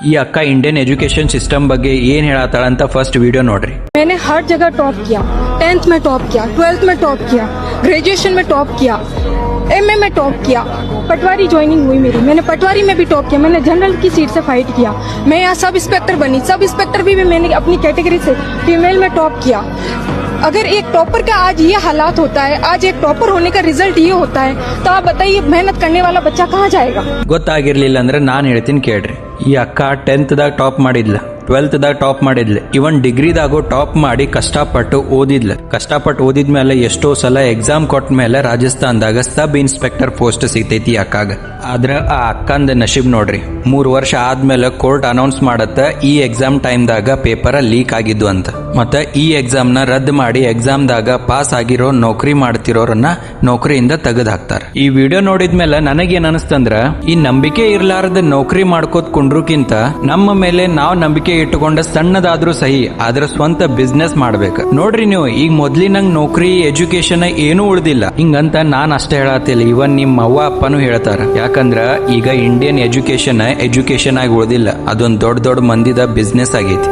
ಈ ಅಕ್ಕ Indian education system ಬಗ್ಗೆ ಏನ್ ಹೇಳತಾಳ ಅಂತ ಫಸ್ಟ್ ವಿಡಿಯೋ ನೋಡ್ರಿ. मैंने हर जगह टॉप किया, 10th में टॉप किया, 12th में टॉप किया, ग्रेजुएशन में टॉप किया, एमए में टॉप किया, पटवारी ज्वाइनिंग हुई मेरी, मैंने पटवारी में भी टॉप किया, मैंने जनरल की सीट से फाइट किया, मैं यहाँ सब इंस्पेक्टर बनी, सब इंस्पेक्टर भी मैंने अपनी कैटेगरी से फीमेल में टॉप किया। अगर एक टॉपर का आज ये हालात होता है, आज एक टॉपर होने का रिजल्ट ये होता है, तो आप बताइए मेहनत करने वाला बच्चा कहाँ जाएगा। ಗೊತ್ತಾಗಿರ್ಲಿಲ್ಲ ಅಂದ್ರೆ ನಾನು ಹೇಳ್ತೀನಿ ಕೇಳ್ರಿ. ಈ ಅಕ್ಕ 10th ದಾಗ ಟಾಪ್ ಮಾಡಿದ್ಲ, 12th ದಾಗ ಟಾಪ್ ಮಾಡಿದ್ಲ, ಇವನ್ ಡಿಗ್ರಿದಾಗೂ ಟಾಪ್ ಮಾಡಿ ಕಷ್ಟಪಟ್ಟು ಓದಿದ್ಲ. ಕಷ್ಟಪಟ್ಟು ಓದಿದ್ಮೇಲೆ ಎಷ್ಟೋ ಸಲ ಎಕ್ಸಾಮ್ ಕೊಟ್ಟ ಮೇಲೆ ರಾಜಸ್ಥಾನದಾಗ ಸಬ್ ಇನ್ಸ್ಪೆಕ್ಟರ್ ಪೋಸ್ಟ್ ಸಿಗ್ತೈತಿ ಅಕ್ಕಾಗ. ಆದ್ರ ಆ ಅಕ್ಕಂದ ನಶೀಬ್ ನೋಡ್ರಿ, 3 ವರ್ಷ ಆದ್ಮೇಲೆ ಕೋರ್ಟ್ ಅನೌನ್ಸ್ ಮಾಡತ್ತ ಈ ಎಕ್ಸಾಮ್ ಟೈಮ್ ದಾಗ ಪೇಪರ್ ಲೀಕ್ ಆಗಿದ್ದು ಅಂತ. ಮತ್ತ ಈ ಎಕ್ಸಾಮ್ ನ ರದ್ದು ಮಾಡಿ ಎಕ್ಸಾಮ್ ದಾಗ ಪಾಸ್ ಆಗಿರೋ ನೌಕರಿ ಮಾಡ್ತಿರೋರನ್ನ ನೌಕರಿಯಿಂದ ತೆಗೆದು ಹಾಕ್ತಾರ. ಈ ವಿಡಿಯೋ ನೋಡಿದ್ಮೇಲೆ ನನಗೇನ್ ಅನಿಸ್ತಂದ್ರ, ಈ ನಂಬಿಕೆ ಇರ್ಲಾರದ ನೌಕರಿ ಮಾಡ್ಕೋತ್ ಕುಂಡ್ರುಕ್ಕಿಂತ ನಮ್ಮ ಮೇಲೆ ನಾವ್ ನಂಬಿಕೆ ಇಟ್ಟುಕೊಂಡ ಸಣ್ಣದಾದ್ರೂ ಸಹಿ ಆದ್ರ ಸ್ವಂತ ಬಿಸ್ನೆಸ್ ಮಾಡ್ಬೇಕು. ನೋಡ್ರಿ ನೀವು ಈಗ ಮೊದ್ಲಿನಂಗ್ ನೌಕರಿ ಎಜುಕೇಶನ್ ಏನೂ ಉಳ್ದಿಲ್ಲ. ಹಿಂಗಂತ ನಾನ್ ಅಷ್ಟೇ ಹೇಳತ್ತಿಲ್ಲ, ಇವನ್ ನಿಮ್ಮ ಅವ್ವ ಅಪ್ಪನೂ ಹೇಳ್ತಾರ. ಯಾಕಂದ್ರ ಈಗ ಇಂಡಿಯನ್ ಎಜುಕೇಶನ್ ಆಗಿ ಉಳ್ದಿಲ್ಲ, ಅದೊಂದ್ ದೊಡ್ಡ ಮಂದಿದ ಬಿಸ್ನೆಸ್ ಆಗೈತಿ.